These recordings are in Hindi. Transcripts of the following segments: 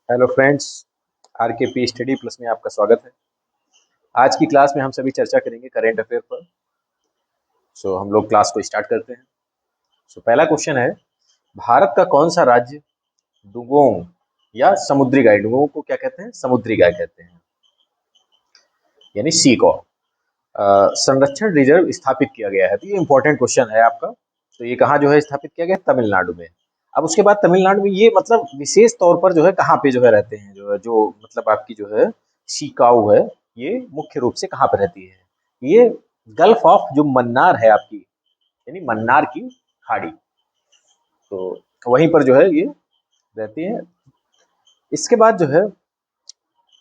हेलो फ्रेंड्स, आर के पी स्टडी प्लस में आपका स्वागत है। आज की क्लास में हम सभी चर्चा करेंगे करेंट अफेयर पर। हम लोग क्लास को स्टार्ट करते हैं। पहला क्वेश्चन है, भारत का कौन सा राज्य डुगोंग या समुद्री गाय, डुगोंग को क्या कहते हैं? समुद्री गाय कहते हैं, यानी सी को संरक्षण रिजर्व स्थापित किया गया है। तो ये इंपॉर्टेंट क्वेश्चन है आपका। तो ये कहाँ जो है स्थापित किया गया? तमिलनाडु में। अब उसके बाद तमिलनाडु में ये मतलब विशेष तौर पर जो है कहाँ पे जो है रहते हैं, जो मतलब आपकी जो है शिकाऊ है, ये मुख्य रूप से कहाँ पे रहती है? ये गल्फ ऑफ जो मन्नार है आपकी, यानी मन्नार की खाड़ी, तो वहीं पर जो है ये रहती है। इसके बाद जो है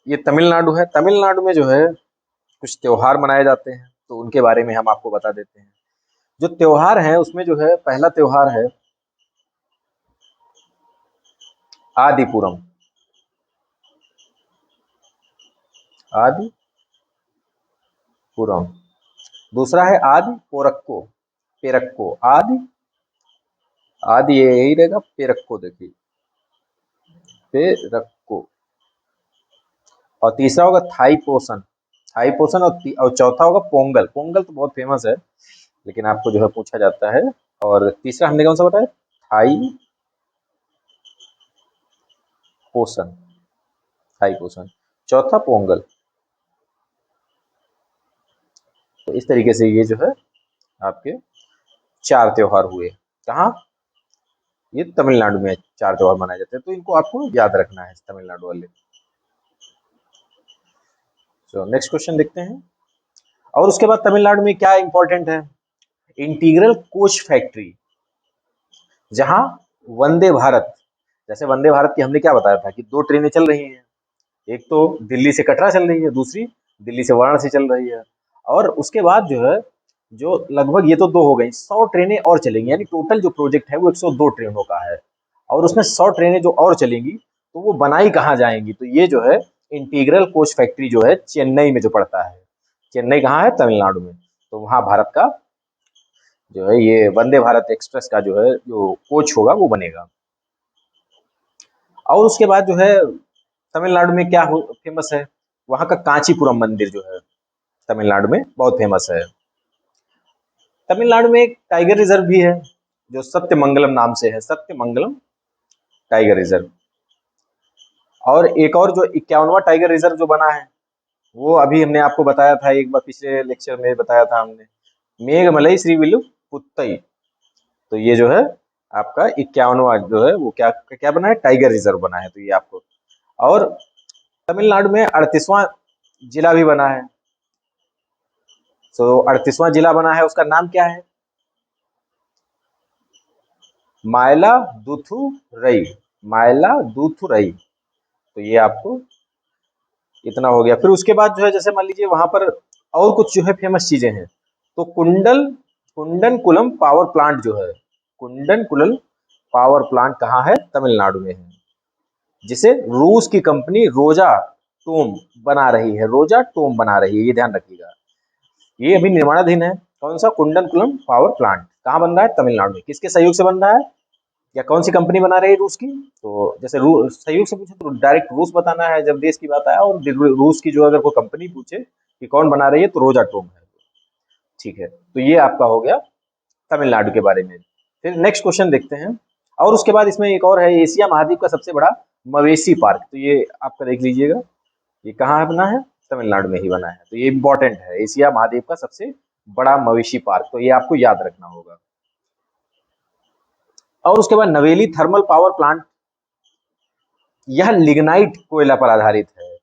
ये तमिलनाडु है। तमिलनाडु में जो है कुछ त्योहार मनाए जाते हैं, तो उनके बारे में हम आपको बता देते हैं। जो त्योहार है उसमें जो है पहला त्योहार है आदिपुरम, आदिपुरम। दूसरा है आदि पोरक्को, पेरक्को, आदि आदि ये यही रहेगा, पेरक्को देखिए, पेरक्को। और तीसरा होगा थाई पोषण, थाई पोषण। और चौथा होगा पोंगल। पोंगल तो बहुत फेमस है, लेकिन आपको जो है पूछा जाता है। और तीसरा हमने कौन सा बताया? थाई पोषण, थाई पोषण। चौथा पोंगल। तो इस तरीके से ये जो है आपके चार त्योहार हुए। कहाँ? ये तमिलनाडु में चार त्योहार मनाए जाते हैं, तो इनको आपको याद रखना है, तमिलनाडु वाले। नेक्स्ट क्वेश्चन देखते हैं। और उसके बाद तमिलनाडु में क्या इंपॉर्टेंट है? इंटीग्रल कोच फैक्ट्री, जहां वंदे भारत, जैसे वंदे भारत की हमने क्या बताया था कि दो ट्रेनें चल रही हैं, एक तो दिल्ली से कटरा चल रही है, दूसरी दिल्ली से वाराणसी चल रही है। और उसके बाद जो है, जो लगभग ये तो दो हो गई, 100 ट्रेनें और चलेंगी, यानी टोटल जो प्रोजेक्ट है वो 102 ट्रेनों का है। और उसमें 100 ट्रेनें जो और चलेंगी, तो वो बनाई कहाँ जाएंगी? तो ये जो है इंटीग्रल कोच फैक्ट्री जो है चेन्नई में जो पड़ता है। चेन्नई कहाँ है? तमिलनाडु में। तो वहाँ भारत का जो है ये वंदे भारत एक्सप्रेस का जो है जो कोच होगा वो बनेगा। और उसके बाद जो है तमिलनाडु में क्या फेमस है? वहाँ का कांचीपुरम मंदिर जो है तमिलनाडु में बहुत फेमस है। तमिलनाडु में एक टाइगर रिजर्व भी है, जो सत्यमंगलम नाम से है, सत्यमंगलम टाइगर रिजर्व। और एक और जो 51वां टाइगर रिजर्व जो बना है, वो अभी हमने आपको बताया था, एक बार पिछले लेक्चर में बताया था हमने, मेघमलई श्रीविल्लुपुत्तई। तो ये जो है आपका 51वां जो है वो क्या क्या बना है? टाइगर रिजर्व बना है। तो ये आपको, और तमिलनाडु में 38वां जिला भी बना है। 38वां जिला बना है, उसका नाम क्या है? मायलादुथुरई, मायलादुथुरई। तो ये आपको इतना हो गया। फिर उसके बाद जो है, जैसे मान लीजिए वहां पर और कुछ जो है फेमस चीजें हैं, तो कुंडनकुलम पावर प्लांट जो है, कुंडनकुलम पावर प्लांट कहाँ है? तमिलनाडु में है, जिसे रूस की कंपनी रोजा टोम बना रही है, रोजा टोम बना रही है, ये ध्यान रखिएगा। ये अभी निर्माणाधीन है। कौन सा? कुंडनकुलम पावर प्लांट। कहाँ बन रहा है? तमिलनाडु में। किसके सहयोग से बन रहा है, या कौन सी कंपनी बना रही है? रूस की। तो जैसे सहयोग से पूछे तो डायरेक्ट रूस बताना है जब देश की बात आए, और रूस की जो अगर कोई कंपनी पूछे कि कौन बना रही है, तो रोजाटोम है। ठीक है, तो ये आपका हो गया तमिलनाडु के बारे में। फिर नेक्स्ट क्वेश्चन देखते हैं। और उसके बाद इसमें एक और है, एशिया महाद्वीप का सबसे बड़ा मवेशी पार्क। तो ये आपका देख लीजिएगा, ये कहाँ बना है? तमिलनाडु में ही बना है। तो ये इंपॉर्टेंट है, एशिया महाद्वीप का सबसे बड़ा मवेशी पार्क। तो ये आपको याद रखना होगा। और उसके बाद नवेली थर्मल पावर प्लांट, यह लिग्नाइट कोयला पर आधारित है।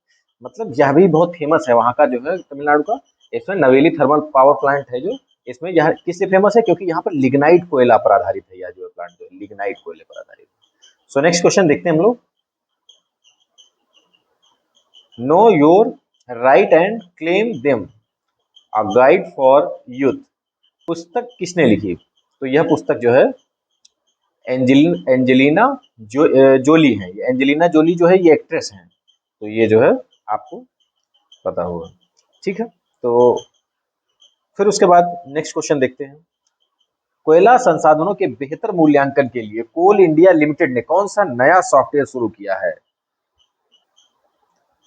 मतलब यह भी बहुत फेमस है वहाँ का जो है तमिलनाडु का। इसमें नवेली थर्मल पावर प्लांट है जो, इसमें यह किससे फेमस है? क्योंकि यहाँ पर लिग्नाइट कोयला पर आधारित है, यह जो प्लांट जो है लिग्नाइट कोयले पर आधारित है। नेक्स्ट क्वेश्चन देखते हैं हम लोग। Know your right and claim them, a guide for youth, पुस्तक किसने लिखी? तो यह पुस्तक जो है एंजेलिना जोली है। ये एंजेलिना जोली जो है ये एक्ट्रेस हैं। तो ये जो है आपको पता होगा। ठीक है, तो फिर उसके बाद नेक्स्ट क्वेश्चन देखते हैं। कोयला संसाधनों के बेहतर मूल्यांकन के लिए कोल इंडिया लिमिटेड ने कौन सा नया सॉफ्टवेयर शुरू किया है?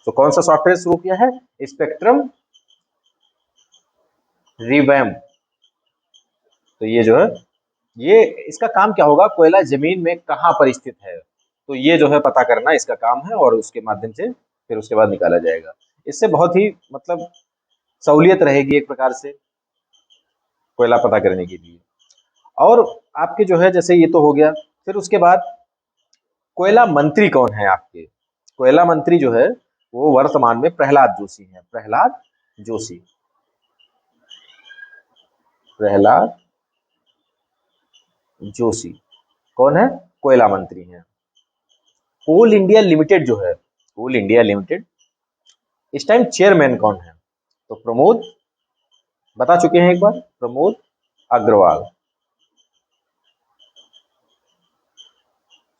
तो कौन सा सॉफ्टवेयर शुरू किया है? Spectrum revamp. तो ये जो है, ये इसका काम क्या होगा? कोयला जमीन में कहाँ पर स्थित है, तो ये जो है पता करना इसका काम है, और उसके माध्यम से फिर उसके बाद निकाला जाएगा। इससे बहुत ही मतलब सहूलियत रहेगी एक प्रकार से कोयला पता करने के लिए। और आपके जो है जैसे ये तो हो गया, फिर उसके बाद कोयला मंत्री कौन है आपके? कोयला मंत्री जो है वो वर्तमान में प्रहलाद जोशी हैं। प्रहलाद जोशी, प्रहलाद जोशी कौन है? कोयला मंत्री हैं। कोल इंडिया लिमिटेड जो है, कोल इंडिया लिमिटेड, इस टाइम चेयरमैन कौन है? तो प्रमोद, बता चुके हैं एक बार, प्रमोद अग्रवाल।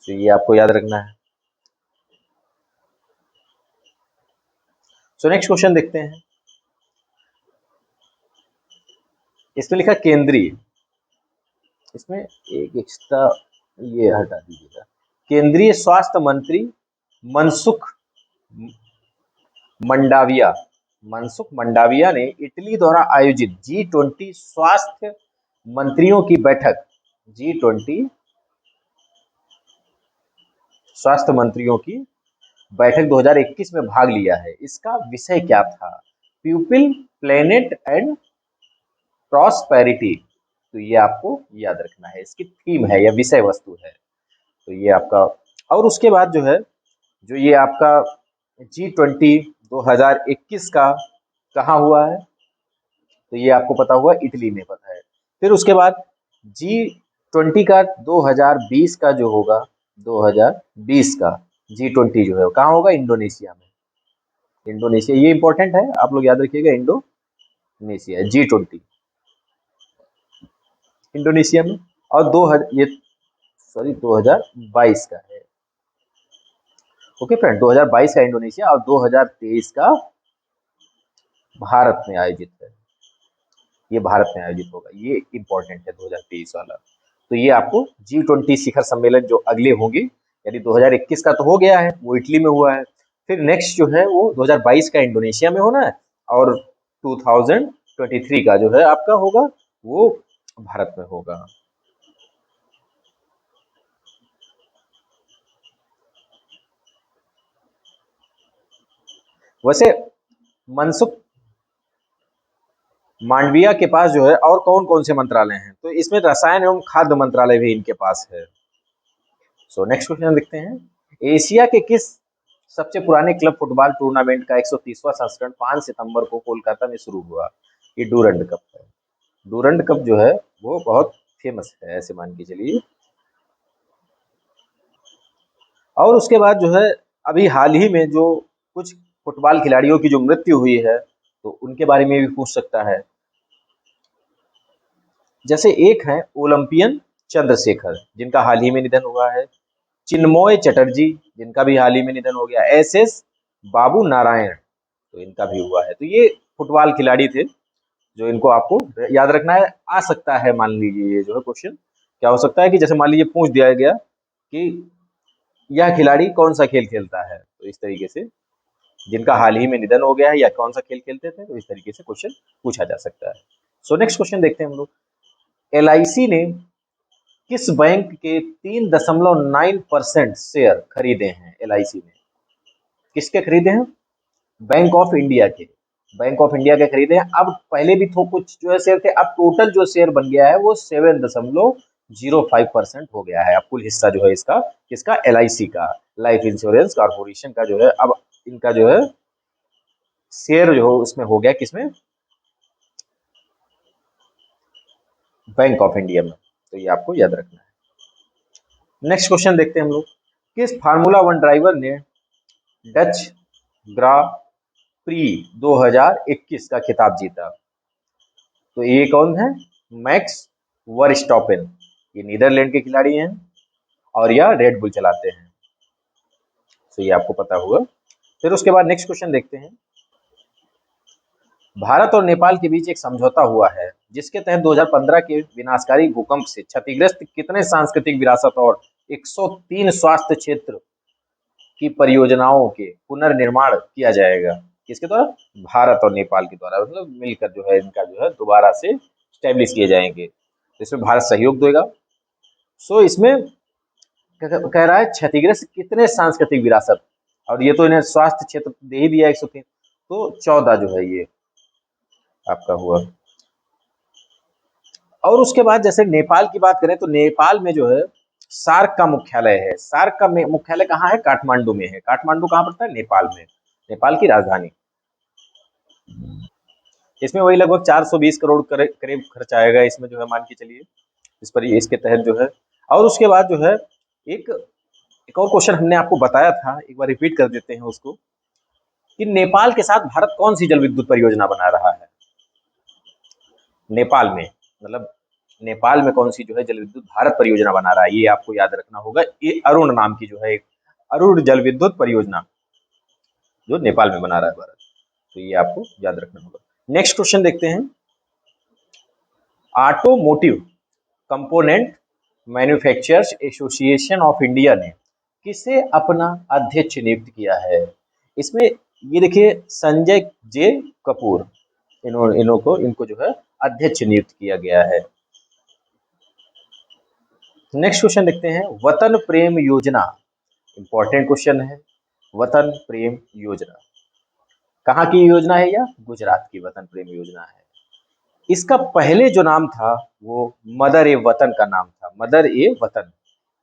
तो ये आपको याद रखना है। सो नेक्स्ट क्वेश्चन देखते हैं। इसमें लिखा केंद्रीय, इसमें एक एक्स्ट्रा ये हटा दीजिएगा। केंद्रीय स्वास्थ्य मंत्री मनसुख मंडाविया, मनसुख मंडाविया ने इटली द्वारा आयोजित G20 स्वास्थ्य मंत्रियों की बैठक, G20 स्वास्थ्य मंत्रियों की बैठक 2021 में भाग लिया है। इसका विषय क्या था? People, planet and prosperity. तो ये आपको याद रखना है, इसकी थीम है या विषय वस्तु है। तो ये आपका, और उसके बाद जो है, जो ये आपका G20 2021 का कहाँ हुआ है? तो ये आपको पता हुआ इटली में पता है। फिर उसके बाद G20 का 2020 का जो होगा, 2020 का G20 जो है कहाँ होगा? इंडोनेशिया में। इंडोनेशिया, ये इंपॉर्टेंट है, आप लोग याद रखिएगा, इंडोनेशिया G20 इंडोनेशिया में। और 2022 का है। ओके फ्रेंड, 2022 का इंडोनेशिया और 2023 का भारत में आयोजित है। ये भारत में आयोजित होगा, ये इंपॉर्टेंट है 2023 वाला। तो ये आपको G20 शिखर सम्मेलन जो अगले होंगे, यानी 2021 का तो हो गया है, वो इटली में हुआ है। फिर नेक्स्ट जो है वो 2022 का इंडोनेशिया में होना है, और 2023 का जो है आपका होगा वो भारत में होगा। वैसे मनसुख मांडविया के पास जो है और कौन कौन से मंत्रालय हैं? तो इसमें रसायन एवं खाद्य मंत्रालय भी इनके पास है। सो नेक्स्ट क्वेश्चन देखते हैं। एशिया के किस सबसे पुराने क्लब फुटबॉल टूर्नामेंट का 130वां संस्करण 5 सितंबर को कोलकाता में शुरू हुआ? ये डूरंड कप है। डूरंड कप जो है वो बहुत फेमस है, ऐसे मान के चलिए। और उसके बाद जो है अभी हाल ही में जो कुछ फुटबॉल खिलाड़ियों की जो मृत्यु हुई है, तो उनके बारे में भी पूछ सकता है। जैसे एक है ओलंपियन चंद्रशेखर, जिनका हाल ही में निधन हुआ है। चिन्मय चटर्जी, जिनका भी हाल ही में निधन हो गया। SS बाबू नारायण, तो इनका भी हुआ है। तो ये फुटबॉल खिलाड़ी थे जो इनको आपको याद रखना है। आ सकता है, मान लीजिए ये जो है क्वेश्चन क्या हो सकता है कि जैसे मान लीजिए पूछ दिया गया कि यह खिलाड़ी कौन सा खेल खेलता है, तो इस तरीके से जिनका हाल ही में निधन हो गया है या कौन सा खेल खेलते थे, तो इस तरीके से क्वेश्चन पूछा जा सकता है। सो नेक्स्ट क्वेश्चन देखते हैं हम लोग। LIC ने किस बैंक के 3.9% शेयर खरीदे हैं? LIC ने किसके खरीदे हैं? बैंक ऑफ इंडिया के। बैंक ऑफ इंडिया के खरीदे हैं। अब पहले भी तो कुछ जो है शेयर थे, अब टोटल जो शेयर बन गया है वो 7.05% हो गया है। अब कुल हिस्सा जो है इसका किसका? LIC का, लाइफ इंश्योरेंस कॉर्पोरेशन का जो है, अब इनका जो है शेयर जो उसमें हो गया, किसमें? बैंक ऑफ इंडिया में। तो ये आपको याद रखना है। नेक्स्ट क्वेश्चन देखते हैं हम लोग। किस फार्मूला 1 ड्राइवर ने डच ग्रा प्री 2021 का खिताब जीता? तो ये कौन है? मैक्स वर्स्टॉपेन। ये नीदरलैंड के खिलाड़ी हैं और यह रेड बुल चलाते हैं। तो ये आपको पता होगा। फिर उसके बाद नेक्स्ट क्वेश्चन देखते हैं। भारत और नेपाल के बीच एक समझौता हुआ है जिसके तहत 2015 के विनाशकारी भूकंप से क्षतिग्रस्त कितने सांस्कृतिक विरासत और 103 स्वास्थ्य क्षेत्र की परियोजनाओं के पुनर्निर्माण किया जाएगा। किसके द्वारा? भारत और नेपाल के द्वारा, मतलब मिलकर जो है इनका जो है दोबारा से स्टैब्लिश किए जाएंगे। इसमें भारत सहयोग देगा। सो इसमें कह रहा है क्षतिग्रस्त कितने सांस्कृतिक विरासत, और ये तो इन्हें स्वास्थ्य क्षेत्र दे ही दिया 103, तो 14 जो है ये आपका हुआ। और उसके बाद जैसे नेपाल की बात करें तो नेपाल में जो है सार्क का मुख्यालय है। सार्क का मुख्यालय कहाँ है? काठमांडू में है। काठमांडू कहाँ पड़ता है? नेपाल में, नेपाल की राजधानी। इसमें वही लगभग 420 करोड़ करीब खर्च आएगा इसमें जो है, मान के चलिए इस पर, इसके तहत जो है। और उसके बाद जो है एक एक और क्वेश्चन हमने आपको बताया था, एक बार रिपीट कर देते हैं उसको, कि नेपाल के साथ भारत कौन सी जल विद्युत परियोजना बना रहा है? नेपाल में, मतलब नेपाल में कौन सी जो है जल विद्युत भारत परियोजना बना रहा है, ये आपको याद रखना होगा। ये अरुण नाम की जो है एक अरुण जल विद्युत परियोजना जो नेपाल में बना रहा है भारत, तो ये आपको याद रखना होगा। नेक्स्ट क्वेश्चन देखते हैं। Automotive component manufacturers association of India ने किसे अपना अध्यक्ष नियुक्त किया है? इसमें ये देखिए संजय जे कपूर, इनको जो है अध्यक्ष नियुक्त किया गया है। नेक्स्ट क्वेश्चन देखते हैं। वतन प्रेम योजना, इंपॉर्टेंट क्वेश्चन है। वतन प्रेम योजना कहाँ की योजना है? यह गुजरात की वतन प्रेम योजना है। इसका पहले जो नाम था वो मदर ए वतन का नाम था, मदर ए वतन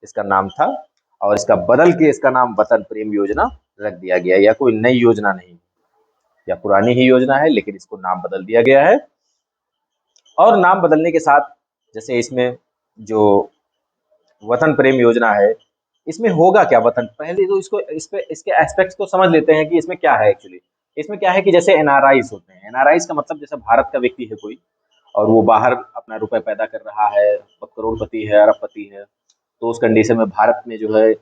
इसका नाम था, और इसका बदल के इसका नाम वतन प्रेम योजना रख दिया गया। या कोई नई योजना नहीं, या पुरानी ही योजना है, लेकिन इसको नाम बदल दिया गया है। और नाम बदलने के साथ जैसे इसमें जो वतन प्रेम योजना है, इसमें होगा क्या? वतन, पहले तो इसके एस्पेक्ट्स को समझ लेते हैं कि इसमें क्या है एक्चुअली। इसमें क्या है कि जैसे एनआरआईज होते हैं, एनआरआईज का मतलब जैसे भारत का व्यक्ति है कोई, और वो बाहर अपना रुपए पैदा कर रहा है, करोड़पति है, अरबपति है, तो उस कंडीशन में भारत में जो है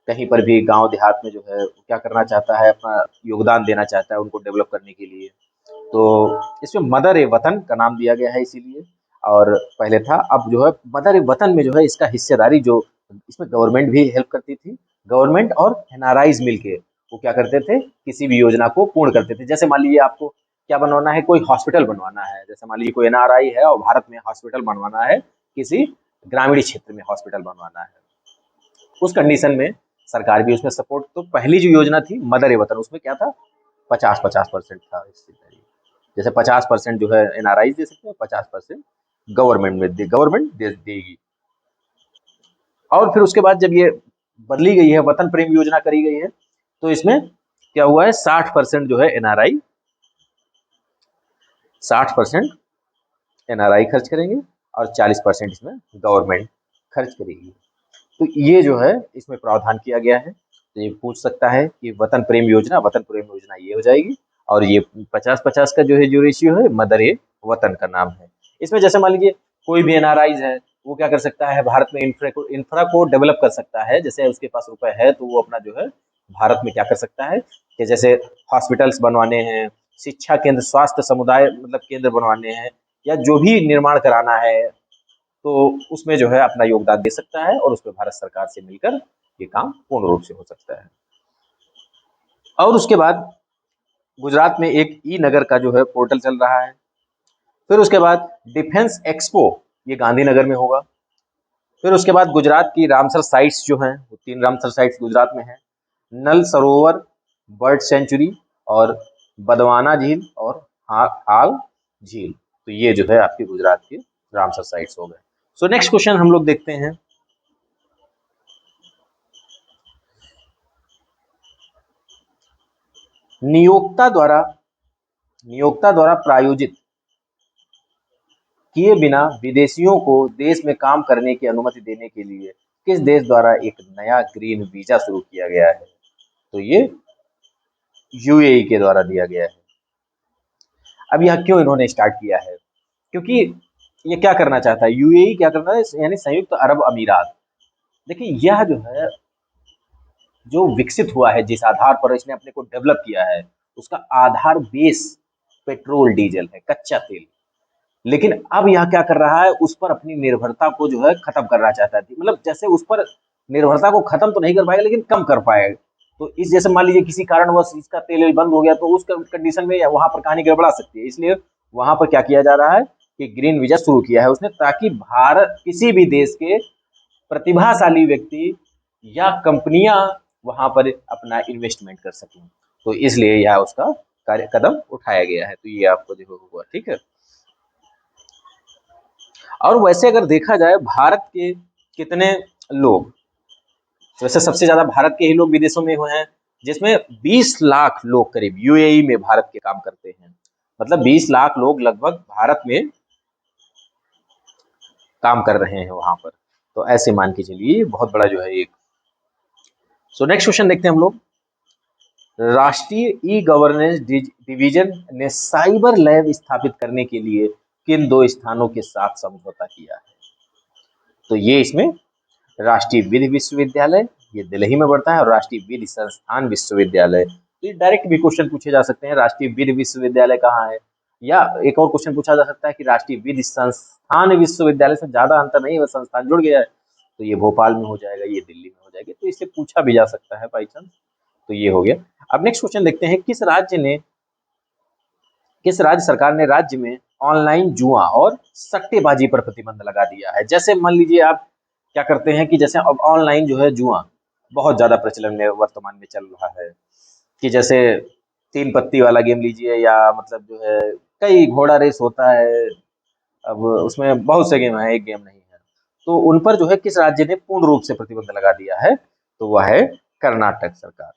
कहीं पर भी गांव देहात में जो है क्या करना चाहता है, अपना योगदान देना चाहता है उनको डेवलप करने के लिए। तो इसमें मदर ए वतन का नाम दिया गया है इसीलिए। और पहले था, अब जो है मदर ए वतन में जो है इसका हिस्सेदारी, जो इसमें गवर्नमेंट भी हेल्प करती थी, गवर्नमेंट और एनआरआईज मिलके वो क्या करते थे, किसी भी योजना को पूर्ण करते थे। जैसे मान लीजिए आपको क्या बनवाना है, कोई हॉस्पिटल बनवाना है, जैसे मान लीजिए कोई एनआरआई है और भारत में हॉस्पिटल बनवाना है, किसी ग्रामीण क्षेत्र में हॉस्पिटल बनवाना है, उस कंडीशन में सरकार भी उसमें सपोर्ट। तो पहली जो योजना थी मदर ए वतन, उसमें क्या था, 50-50% था। जैसे 50% जो है एनआरआई दे सकते हैं, 50% गवर्नमेंट देगी। और फिर उसके बाद जब ये बदली गई है, वतन प्रेम योजना करी गई है, तो इसमें क्या हुआ है, 60% जो है एनआरआई, 60% एनआरआई खर्च करेंगे और 40% इसमें गवर्नमेंट खर्च करेगी। तो ये जो है इसमें प्रावधान किया गया है। तो ये पूछ सकता है कि वतन प्रेम योजना ये हो जाएगी, और ये 50-50 का जो है जो रेशियो है, मदर ए वतन का नाम है। इसमें जैसे मान लीजिए कोई भी एनआरआईज है, वो क्या कर सकता है, भारत में इंफ्रा को डेवलप कर सकता है। जैसे उसके पास रुपए है तो वो अपना जो है भारत में क्या कर सकता है कि जैसे हॉस्पिटल्स बनवाने हैं, शिक्षा केंद्र, स्वास्थ्य समुदाय मतलब केंद्र बनवाने हैं, या जो भी निर्माण कराना है, तो उसमें जो है अपना योगदान दे सकता है, और उसमें भारत सरकार से मिलकर ये काम पूर्ण रूप से हो सकता है। और उसके बाद गुजरात में एक ई नगर का जो है पोर्टल चल रहा है। फिर उसके बाद डिफेंस एक्सपो, ये गांधीनगर में होगा। फिर उसके बाद गुजरात की रामसर साइट्स जो हैं, वो 3 रामसर साइट्स गुजरात में हैं। नल सरोवर बर्ड सेंचुरी, और बदवाना झील, और हाल झील। तो ये जो है आपकी गुजरात के रामसर साइट्स हो गए। सो नेक्स्ट क्वेश्चन हम लोग देखते हैं। नियोक्ता द्वारा प्रायोजित किए बिना विदेशियों को देश में काम करने की अनुमति देने के लिए किस देश द्वारा एक नया ग्रीन वीजा शुरू किया गया है? तो ये यूएई के द्वारा दिया गया है। अब यह क्यों इन्होंने स्टार्ट किया है? क्योंकि ये क्या करना चाहता है, यूएई क्या करना है, यानी संयुक्त अरब अमीरात। देखिए यह जो है जो विकसित हुआ है, जिस आधार पर इसने अपने को डेवलप किया है, उसका आधार बेस पेट्रोल डीजल है, कच्चा तेल। लेकिन अब यह क्या कर रहा है, उस पर अपनी निर्भरता को जो है खत्म करना चाहता है। मतलब जैसे उस पर निर्भरता को खत्म तो नहीं कर पाएगा, लेकिन कम कर पाएगा। तो इस जैसे मान लीजिए किसी कारणवश इसका तेल बंद हो गया तो उस कंडीशन में वहां पर कहानी गड़बड़ा सकती है। इसलिए वहां पर क्या किया जा रहा है कि ग्रीन वीजा शुरू किया है उसने, ताकि भारत किसी भी देश के प्रतिभाशाली व्यक्ति या कंपनियां वहां पर अपना इन्वेस्टमेंट कर सकें। तो इसलिए यह उसका कदम उठाया गया है। तो ये आपको देखो हुआ, ठीक है। और वैसे अगर देखा जाए भारत के कितने लोग, वैसे सबसे ज्यादा भारत के ही लोग विदेशों में हुए हैं, जिसमें 20 लाख लोग करीब यूएई में भारत के काम करते हैं। मतलब 20 लाख लोग लगभग भारत में काम कर रहे हैं वहां पर। तो ऐसे मान के चलिए बहुत बड़ा जो है एक। सो नेक्स्ट क्वेश्चन देखते हैं हम लोग। राष्ट्रीय ई गवर्नेंस डिवीजन ने साइबर लैब स्थापित करने के लिए किन 2 स्थानों के साथ समझौता किया है? तो ये इसमें राष्ट्रीय विधि विश्वविद्यालय, ये दिल्ली में पड़ता है, और राष्ट्रीय विधि संस्थान विश्वविद्यालय। तो ये डायरेक्ट भी क्वेश्चन पूछे जा सकते हैं, राष्ट्रीय विधि विश्वविद्यालय कहाँ है। या एक और क्वेश्चन पूछा जा सकता है कि राष्ट्रीय विधि संस्थान विश्वविद्यालय से ज्यादा अंतर नहीं है, वह संस्थान जुड़ गया है, तो ये भोपाल में हो जाएगा, ये दिल्ली में हो जाएगा। तो इससे पूछा भी जा सकता है बाई चांस। तो ये हो गया। अब नेक्स्ट क्वेश्चन देखते हैं, किस राज्य सरकार ने राज्य में ऑनलाइन जुआ और सट्टेबाजी पर प्रतिबंध लगा दिया है? जैसे मान लीजिए आप क्या करते हैं कि जैसे अब ऑनलाइन जो है जुआ बहुत ज्यादा प्रचलन में वर्तमान में चल रहा है, कि जैसे 3 पत्ती वाला गेम लीजिए, या मतलब जो है कई घोड़ा रेस होता है, अब उसमें बहुत से गेम है, एक गेम नहीं है। तो उन पर जो है किस राज्य ने पूर्ण रूप से प्रतिबंध लगा दिया है? तो वह है कर्नाटक सरकार।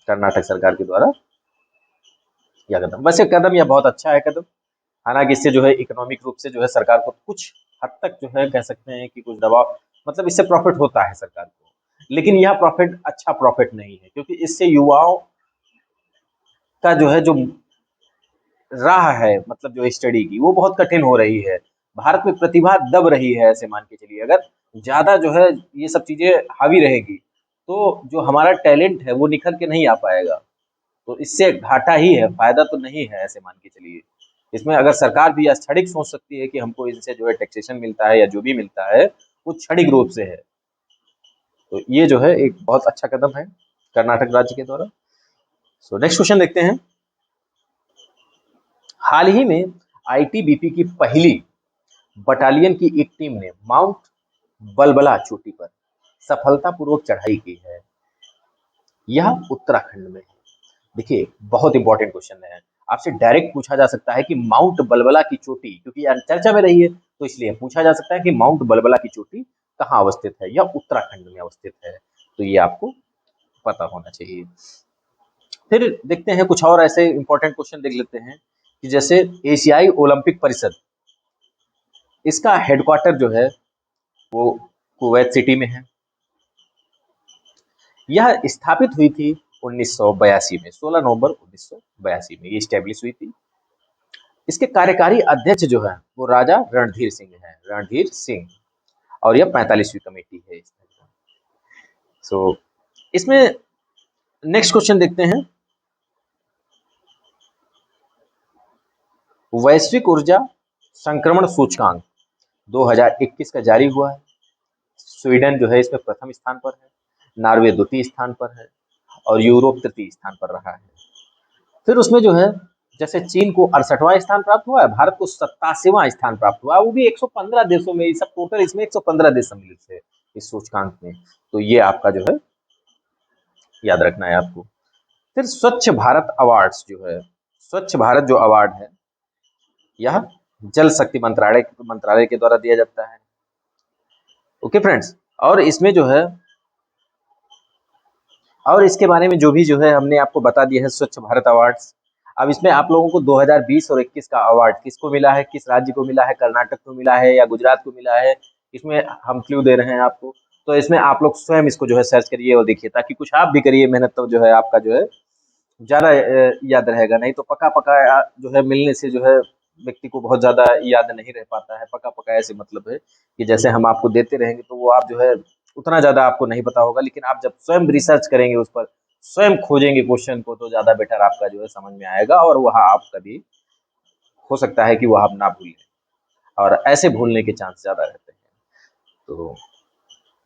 कर्नाटक सरकार के द्वारा यह कदम, वैसे कदम यह बहुत अच्छा है कदम। हालांकि इससे जो है इकोनॉमिक रूप से जो है सरकार को कुछ हद तक जो है कह सकते हैं कि कुछ दबाव, मतलब इससे प्रॉफिट होता है सरकार को, लेकिन यह प्रॉफिट अच्छा प्रॉफिट नहीं है, क्योंकि इससे युवाओं का जो है जो राह है, मतलब जो स्टडी की, वो बहुत कठिन हो रही है। भारत में प्रतिभा दब रही है, ऐसे मान के चलिए। अगर ज्यादा जो है ये सब चीजें हावी रहेगी तो जो हमारा टैलेंट है वो निखर के नहीं आ पाएगा। तो इससे घाटा ही है, फायदा तो नहीं है, ऐसे मान के चलिए। इसमें अगर सरकार भी क्षणिक सोच सकती है कि हमको इनसे जो है टैक्सेशन मिलता है या जो भी मिलता है वो क्षणिक रूप से है, तो ये जो है एक बहुत अच्छा कदम है कर्नाटक राज्य के द्वारा। सो नेक्स्ट क्वेश्चन देखते हैं। हाल ही में आईटीबीपी की पहली बटालियन की एक टीम ने माउंट बलबला चोटी पर सफलतापूर्वक चढ़ाई की है। यह उत्तराखंड में है। देखिए बहुत इंपॉर्टेंट क्वेश्चन है, आपसे डायरेक्ट पूछा जा सकता है कि माउंट बलबला की चोटी, क्योंकि यार चर्चा में रही है, तो इसलिए पूछा जा सकता है कि माउंट बलबला की चोटी कहाँ अवस्थित है, या उत्तराखंड में अवस्थित है। तो ये आपको पता होना चाहिए। फिर देखते हैं कुछ और ऐसे इंपॉर्टेंट क्वेश्चन देख लेते हैं, कि जैसे एशियाई ओलंपिक परिषद, इसका हेडक्वार्टर जो है वो कुवैत सिटी में है। यह स्थापित हुई थी 1982 में, 16 नवंबर 1982 में ये स्टैब्लिश हुई थी। इसके कार्यकारी अध्यक्ष जो है वो राजा रणधीर सिंह है, रणधीर सिंह, और यह 45वीं कमेटी है। सो इसमें नेक्स्ट क्वेश्चन देखते हैं। वैश्विक ऊर्जा संक्रमण सूचकांक 2021 का जारी हुआ है। स्वीडन जो है इसमें प्रथम स्थान पर है, नॉर्वे द्वितीय स्थान पर है, और यूरोप तृतीय स्थान पर रहा है। फिर उसमें जो है जैसे चीन को 68वां स्थान प्राप्त हुआ है, भारत को 87वां स्थान प्राप्त हुआ है, वो भी 115 देशों में। सब टोटल इसमें 115 देश सम्मिलित थे इस सूचकांक में। तो ये आपका जो है याद रखना है आपको। फिर स्वच्छ भारत अवार्ड्स जो है, स्वच्छ भारत जो अवार्ड है यह जल शक्ति मंत्रालय के द्वारा दिया जाता है। ओके फ्रेंड्स, और इसमें जो है, और इसके बारे में जो भी जो है हमने आपको बता दिया है स्वच्छ भारत अवार्ड्स। अब इसमें आप लोगों को 2020 और 21 का अवार्ड किसको मिला है, किस राज्य को मिला है, कर्नाटक को मिला है या गुजरात को मिला है, इसमें हम क्लू दे रहे हैं आपको। तो इसमें आप लोग स्वयं इसको जो है सर्च करिए और देखिए, ताकि कुछ आप भी करिए मेहनत, तो जो है आपका जो है ज्यादा याद रहेगा। नहीं तो पका पका जो है मिलने से जो है व्यक्ति को बहुत ज्यादा याद नहीं रह पाता है। पका पका ऐसे मतलब है कि जैसे हम आपको देते रहेंगे तो वो आप जो है उतना ज्यादा आपको नहीं पता होगा, लेकिन आप जब स्वयं रिसर्च करेंगे उस पर, स्वयं खोजेंगे क्वेश्चन को, तो ज्यादा बेटर आपका जो है समझ में आएगा, और वहाँ आप कभी हो सकता है कि वह आप ना भूलें, और ऐसे भूलने के चांस ज्यादा रहते हैं। तो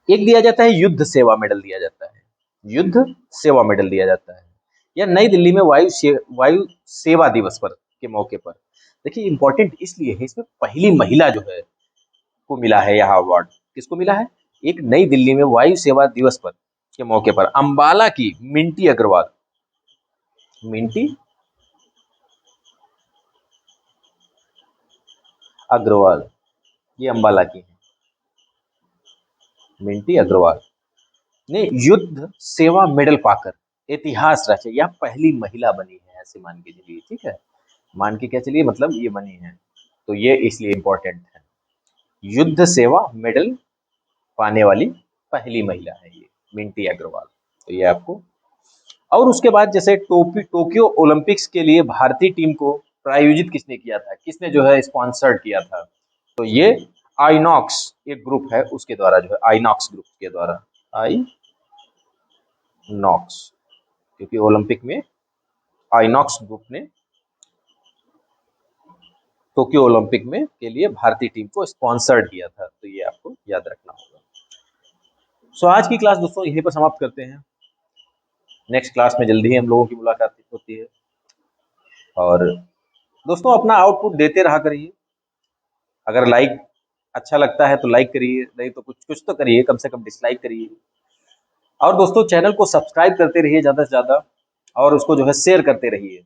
एक दिया जाता है युद्ध सेवा मेडल दिया जाता है, युद्ध सेवा मेडल दिया जाता है। या नई दिल्ली में वायु सेवा दिवस पर के मौके पर, देखिए इंपॉर्टेंट इसलिए है, इसमें पहली महिला जो है को मिला है यह अवार्ड। किसको मिला है? एक नई दिल्ली में वायु सेवा दिवस पर के मौके पर अंबाला की मिंटी अग्रवाल, मिंटी अग्रवाल, ये अंबाला की है, मिंटी अग्रवाल ने युद्ध सेवा मेडल पाकर इतिहास रचा, या पहली महिला बनी है, ऐसे मान के चलिए, ठीक है, मान के क्या चलिए, मतलब ये बनी है, तो ये इसलिए इंपॉर्टेंट है, युद्ध सेवा मेडल पाने वाली पहली महिला है ये मिंटी अग्रवाल। तो ये आपको, और उसके बाद जैसे टोक्यो ओलंपिक्स के लिए भारतीय टीम को प्रायोजित किसने किया था, किसने जो है स्पॉन्सर्ड किया था, तो ये आइनॉक्स एक ग्रुप है, उसके द्वारा जो है, आइनॉक्स ग्रुप के द्वारा, आइनॉक्स, क्योंकि ओलंपिक में आइनॉक्स ग्रुप ने टोक्यो ओलंपिक में के लिए भारतीय टीम को स्पॉन्सर्ड किया था, तो ये आपको याद रखना होगा। सो आज की क्लास दोस्तों यहीं पर समाप्त करते हैं। नेक्स्ट क्लास में जल्दी ही हम लोगों की मुलाकात होती है, और दोस्तों अपना आउटपुट देते रहा करिए। अगर लाइक अच्छा लगता है तो लाइक करिए, नहीं तो कुछ कुछ तो करिए, कम से कम डिसलाइक करिए। और दोस्तों चैनल को सब्सक्राइब करते रहिए ज़्यादा से ज़्यादा, और उसको जो है शेयर करते रहिए।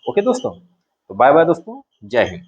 ओके दोस्तों, तो बाय बाय दोस्तों, जय हिंद।